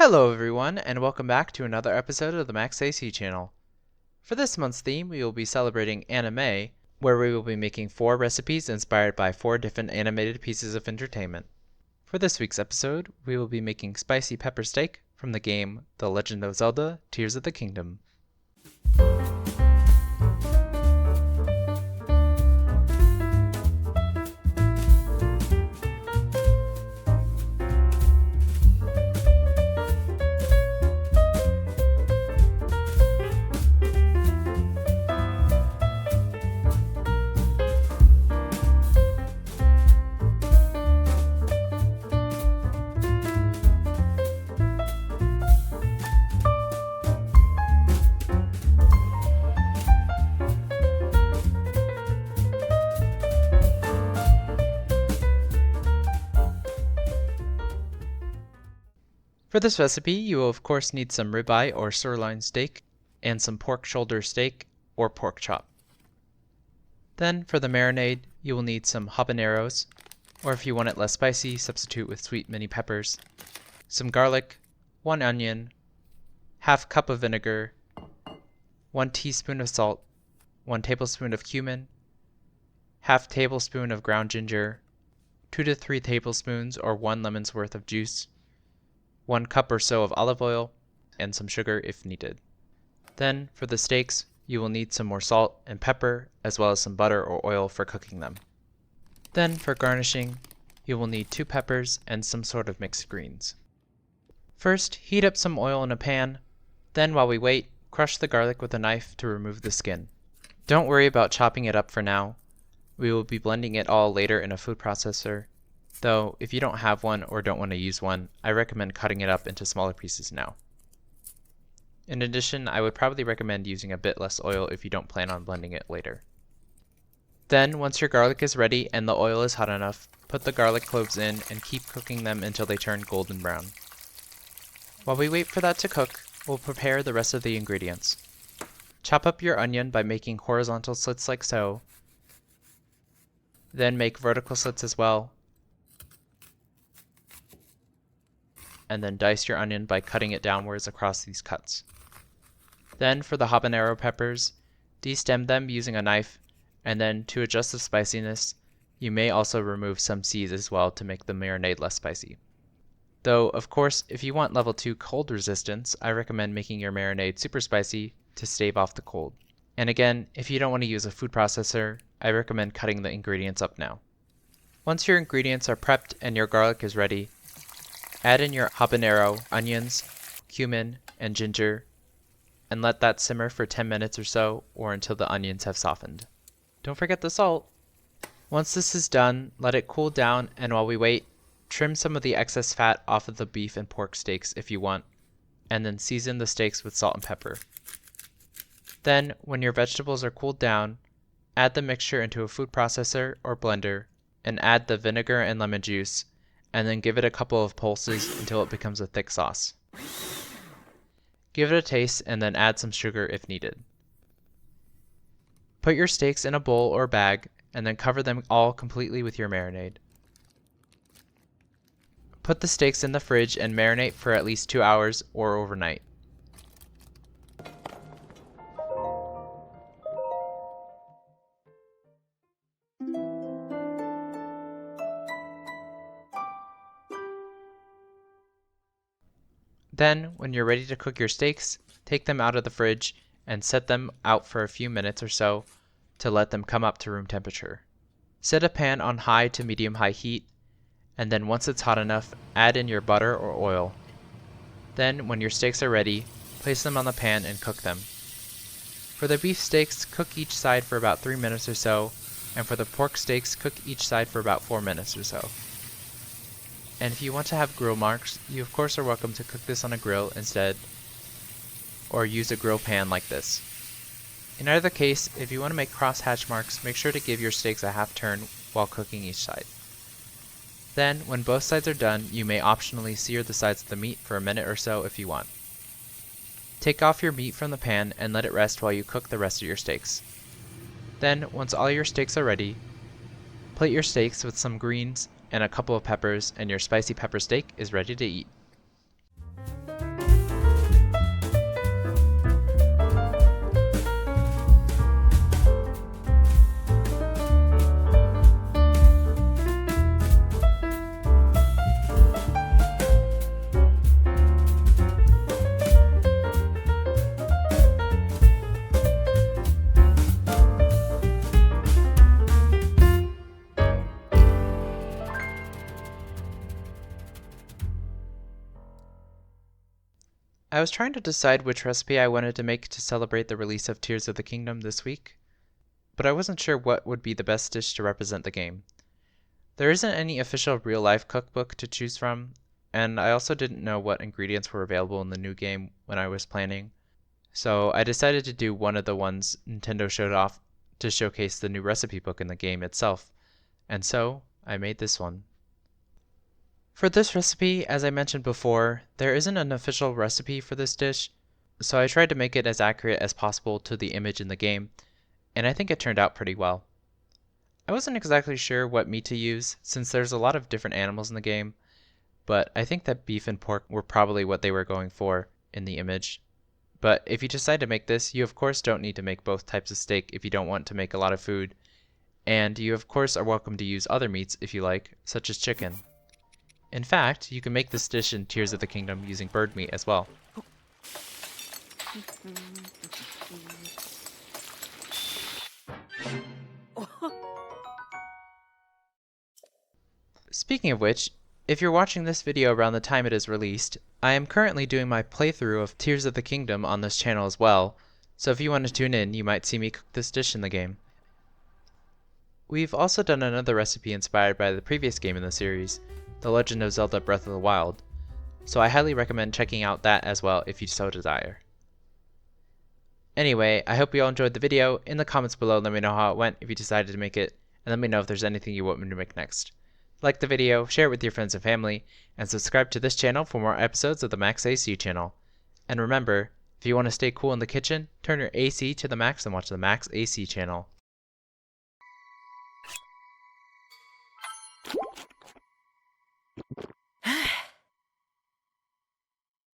Hello everyone, and welcome back to another episode of the Max AC channel. For this month's theme, we will be celebrating AniMay, where we will be making 4 recipes inspired by 4 different animated pieces of entertainment. For this week's episode, we will be making spicy pepper steak from the game The Legend of Zelda: Tears of the Kingdom. For this recipe, you will of course need some ribeye or sirloin steak, and some pork shoulder steak or pork chop. Then for the marinade, you will need some habaneros, or if you want it less spicy, substitute with sweet mini peppers, some garlic, 1 onion, ½ cup of vinegar, 1 teaspoon of salt, 1 tablespoon of cumin, ½ tablespoon of ground ginger, 2 to 3 tablespoons or 1 lemon's worth of juice, 1 cup or so of olive oil, and some sugar if needed. Then, for the steaks, you will need some more salt and pepper, as well as some butter or oil for cooking them. Then, for garnishing, you will need 2 peppers and some sort of mixed greens. First, heat up some oil in a pan. Then, while we wait, crush the garlic with a knife to remove the skin. Don't worry about chopping it up for now. We will be blending it all later in a food processor. Though, if you don't have one or don't want to use one, I recommend cutting it up into smaller pieces now. In addition, I would probably recommend using a bit less oil if you don't plan on blending it later. Then, once your garlic is ready and the oil is hot enough, put the garlic cloves in and keep cooking them until they turn golden brown. While we wait for that to cook, we'll prepare the rest of the ingredients. Chop up your onion by making horizontal slits like so. Then make vertical slits as well. And then dice your onion by cutting it downwards across these cuts. Then for the habanero peppers, destem them using a knife, and then to adjust the spiciness, you may also remove some seeds as well to make the marinade less spicy. Though, of course, if you want level 2 cold resistance, I recommend making your marinade super spicy to stave off the cold. And again, if you don't want to use a food processor, I recommend cutting the ingredients up now. Once your ingredients are prepped and your garlic is ready, add in your habanero, onions, cumin, and ginger, and let that simmer for 10 minutes or so, or until the onions have softened. Don't forget the salt. Once this is done, let it cool down, and while we wait, trim some of the excess fat off of the beef and pork steaks if you want, and then season the steaks with salt and pepper. Then, when your vegetables are cooled down, add the mixture into a food processor or blender, and add the vinegar and lemon juice, and then give it a couple of pulses until it becomes a thick sauce. Give it a taste and then add some sugar if needed. Put your steaks in a bowl or bag and then cover them all completely with your marinade. Put the steaks in the fridge and marinate for at least 2 hours or overnight. Then, when you're ready to cook your steaks, take them out of the fridge and set them out for a few minutes or so to let them come up to room temperature. Set a pan on high to medium-high heat, and then once it's hot enough, add in your butter or oil. Then, when your steaks are ready, place them on the pan and cook them. For the beef steaks, cook each side for about 3 minutes or so, and for the pork steaks, cook each side for about 4 minutes or so. And if you want to have grill marks, you of course are welcome to cook this on a grill instead, or use a grill pan like this. In either case, if you want to make cross hatch marks, make sure to give your steaks a half turn while cooking each side. Then, when both sides are done, you may optionally sear the sides of the meat for a minute or so if you want. Take off your meat from the pan and let it rest while you cook the rest of your steaks. Then, once all your steaks are ready, plate your steaks with some greens and a couple of peppers, and your spicy pepper steak is ready to eat. I was trying to decide which recipe I wanted to make to celebrate the release of Tears of the Kingdom this week, but I wasn't sure what would be the best dish to represent the game. There isn't any official real-life cookbook to choose from, and I also didn't know what ingredients were available in the new game when I was planning, so I decided to do one of the ones Nintendo showed off to showcase the new recipe book in the game itself, and so I made this one. For this recipe, as I mentioned before, there isn't an official recipe for this dish, so I tried to make it as accurate as possible to the image in the game, and I think it turned out pretty well. I wasn't exactly sure what meat to use, since there's a lot of different animals in the game, but I think that beef and pork were probably what they were going for in the image. But if you decide to make this, you of course don't need to make both types of steak if you don't want to make a lot of food, and you of course are welcome to use other meats if you like, such as chicken. In fact, you can make this dish in Tears of the Kingdom using bird meat as well. Speaking of which, if you're watching this video around the time it is released, I am currently doing my playthrough of Tears of the Kingdom on this channel as well, so if you want to tune in, you might see me cook this dish in the game. We've also done another recipe inspired by the previous game in the series, The Legend of Zelda Breath of the Wild, so I highly recommend checking out that as well if you so desire. Anyway, I hope you all enjoyed the video. In the comments below, let me know how it went if you decided to make it, and let me know if there's anything you want me to make next. Like the video, share it with your friends and family, and subscribe to this channel for more episodes of the Max AC channel. And remember, if you want to stay cool in the kitchen, turn your AC to the max and watch the Max AC channel.